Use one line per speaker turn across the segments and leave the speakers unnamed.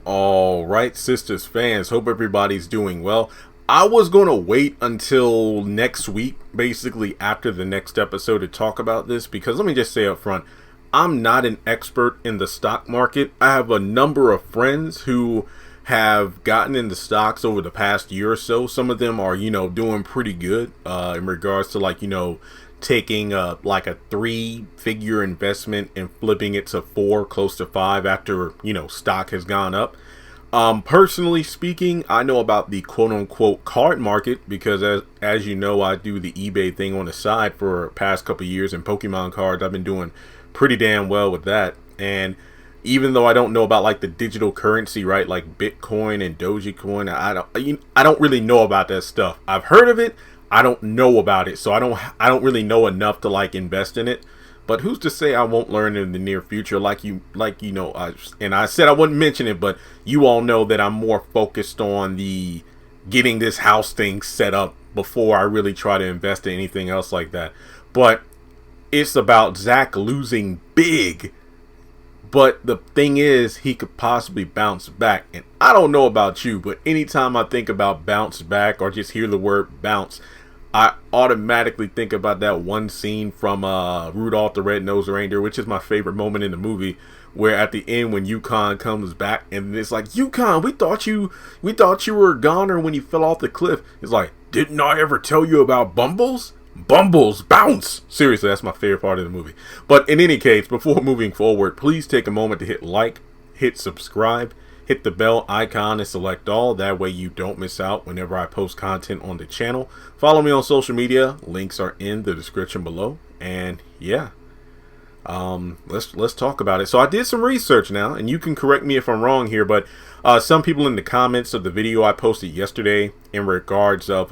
All right, Sistas fans, hope everybody's doing well. I was going to wait until next week, basically after the next episode, to talk about this because let me just say up front, I'm not an expert in the stock market. I have a number of friends who have gotten into stocks over the past year or so. Some of them are, doing pretty good in regards to taking like a 3-figure investment and flipping it to 4, close to 5 after, stock has gone up. Personally speaking, I know about the quote-unquote card market because as you know, I do the eBay thing on the side for the past couple of years, and Pokemon cards, I've been doing pretty damn well with that. And even though I don't know about like the digital currency, right, like Bitcoin and Dogecoin, I don't really know about that stuff. I've heard of it. I don't know about it, so I don't really know enough to like invest in it. But who's to say I won't learn in the near future? And I said I wouldn't mention it, but you all know that I'm more focused on the getting this house thing set up before I really try to invest in anything else like that. But it's about Zach losing big. But the thing is, he could possibly bounce back. And I don't know about you, but anytime I think about bounce back or just hear the word bounce, I automatically think about that one scene from Rudolph the Red-Nosed Reindeer, which is my favorite moment in the movie, where at the end when Yukon comes back and it's like, Yukon, we thought you were a goner when you fell off the cliff. It's like, didn't I ever tell you about Bumbles? Bumbles bounce. Seriously, that's my favorite part of the movie. But in any case, before moving forward, please take a moment to hit like, hit subscribe, hit the bell icon and select all. That way you don't miss out whenever I post content on the channel. Follow me on social media. Links are in the description below. And yeah, let's talk about it. So I did some research now, and you can correct me if I'm wrong here, but some people in the comments of the video I posted yesterday in regards of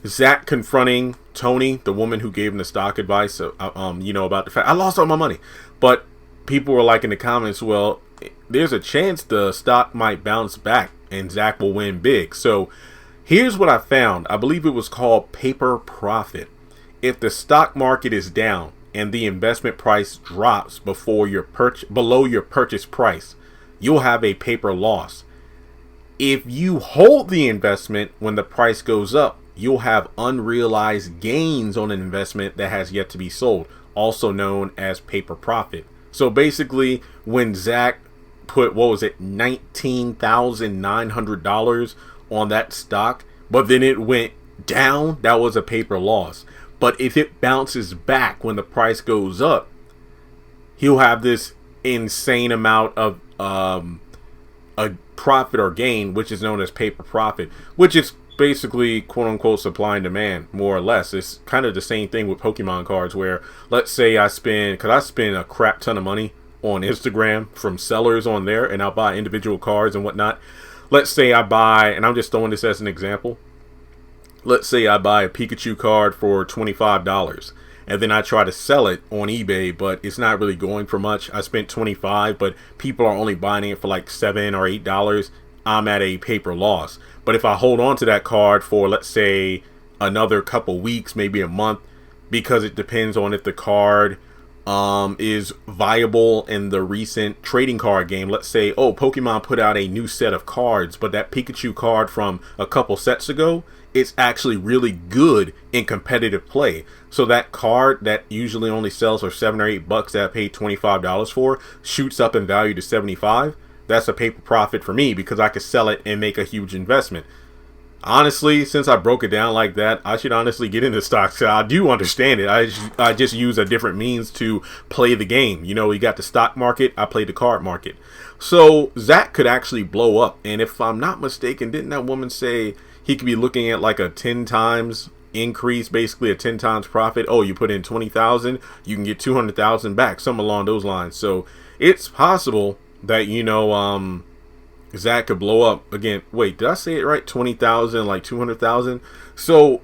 Zach confronting Tony, the woman who gave him the stock advice, about the fact I lost all my money. But people were like in the comments, well, there's a chance the stock might bounce back and Zach will win big. So here's what I found. I believe it was called paper profit. If the stock market is down and the investment price drops below your purchase price, you'll have a paper loss. If you hold the investment when the price goes up, you'll have unrealized gains on an investment that has yet to be sold, also known as paper profit. So basically, when Zach put, $19,900 on that stock, but then it went down, that was a paper loss. But if it bounces back when the price goes up, he'll have this insane amount of a profit or gain, which is known as paper profit, which is basically quote unquote supply and demand, more or less. It's kind of the same thing with Pokemon cards, where let's say I spend a crap ton of money on Instagram from sellers on there, and I'll buy individual cards and whatnot. Let's say I buy, and I'm just throwing this as an example, let's say I buy a Pikachu card for $25, and then I try to sell it on eBay, but it's not really going for much. I spent $25, but people are only buying it for like $7 or $8. I'm at a paper loss. But if I hold on to that card for, let's say, another couple weeks, maybe a month, because it depends on if the card is viable in the recent trading card game. Let's say, Pokemon put out a new set of cards, but that Pikachu card from a couple sets ago, it's actually really good in competitive play. So that card that usually only sells for $7 or $8 that I paid $25 for shoots up in value to $75. That's a paper profit for me because I could sell it and make a huge investment. Honestly, since I broke it down like that, I should honestly get into stocks. I do understand it. I just use a different means to play the game. You got the stock market, I play the card market. So Zach could actually blow up. And if I'm not mistaken, didn't that woman say he could be looking at like a 10 times increase, basically a 10 times profit? Oh, you put in 20,000, you can get 200,000 back, something along those lines. So it's possible that, Zach could blow up again. Wait, did I say it right? 20,000, like 200,000. So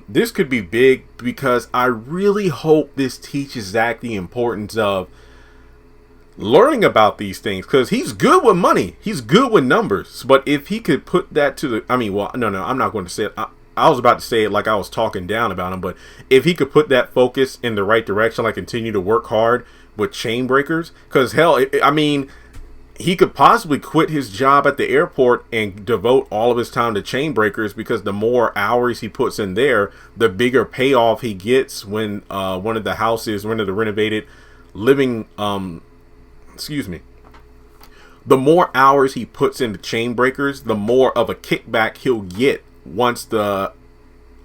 this could be big because I really hope this teaches Zach the importance of learning about these things, because he's good with money, he's good with numbers. But if he could put that to the, I'm not going to say it. I was about to say it like I was talking down about him, but if he could put that focus in the right direction, like continue to work hard with chain breakers, because hell, I mean, he could possibly quit his job at the airport and devote all of his time to chain breakers, because the more hours he puts in there, the bigger payoff he gets when one of the renovated living, the more hours he puts into chain breakers, the more of a kickback he'll get once the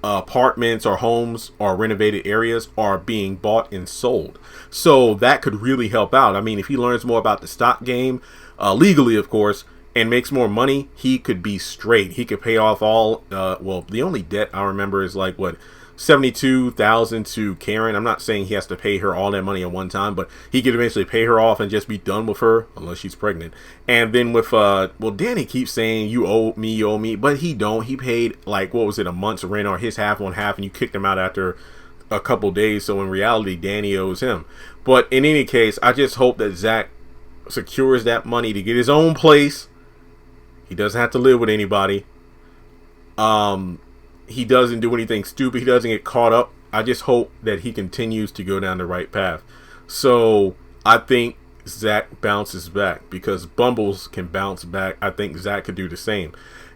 apartments or homes or renovated areas are being bought and sold. So that could really help out. I mean, if he learns more about the stock game, legally of course, and makes more money, he could be straight. He could pay off all, well, the only debt I remember is like what, $72,000 to Karen. I'm not saying he has to pay her all that money at one time, but he could eventually pay her off and just be done with her, unless she's pregnant. And then with well, Danny keeps saying you owe me, but he don't. He paid like, what was it, a month's rent or his half on half, and you kicked him out after a couple days. So in reality, Danny owes him. But in any case, I just hope that Zac secures that money to get his own place. He doesn't have to live with anybody. He doesn't do anything stupid. He doesn't get caught up. I just hope that he continues to go down the right path. So I think Zac bounces back, because Bumbles can bounce back. I think Zac could do the same.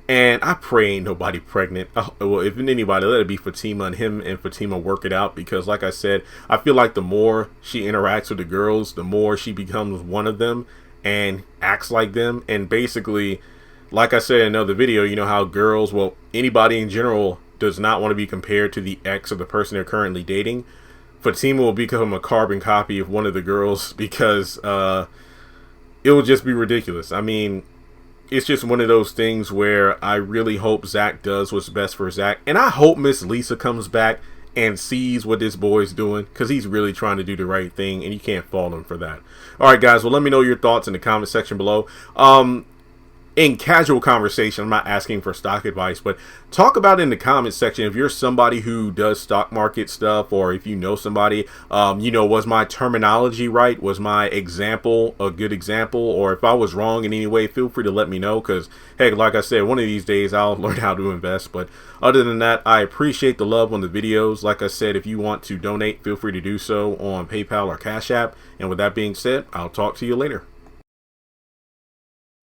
And I pray ain't nobody pregnant. Well, if anybody, let it be Fatima, and him and Fatima work it out. Because like I said, I feel like the more she interacts with the girls, the more she becomes one of them and acts like them. And basically, like I said in another video, you know how girls, well, anybody in general does not want to be compared to the ex of the person they're currently dating. Fatima will become a carbon copy of one of the girls, because it will just be ridiculous. I mean, it's just one of those things where I really hope Zac does what's best for Zac. And I hope Miss Lisa comes back and sees what this boy's doing, because he's really trying to do the right thing, and you can't fault him for that. Alright guys, well, let me know your thoughts in the comment section below. In casual conversation, I'm not asking for stock advice, but talk about it in the comment section if you're somebody who does stock market stuff, or if you know somebody, you know, was my terminology right? Was my example a good example? Or if I was wrong in any way, feel free to let me know, because, heck, like I said, one of these days I'll learn how to invest. But other than that, I appreciate the love on the videos. Like I said, if you want to donate, feel free to do so on PayPal or Cash App. And with that being said, I'll talk to you later.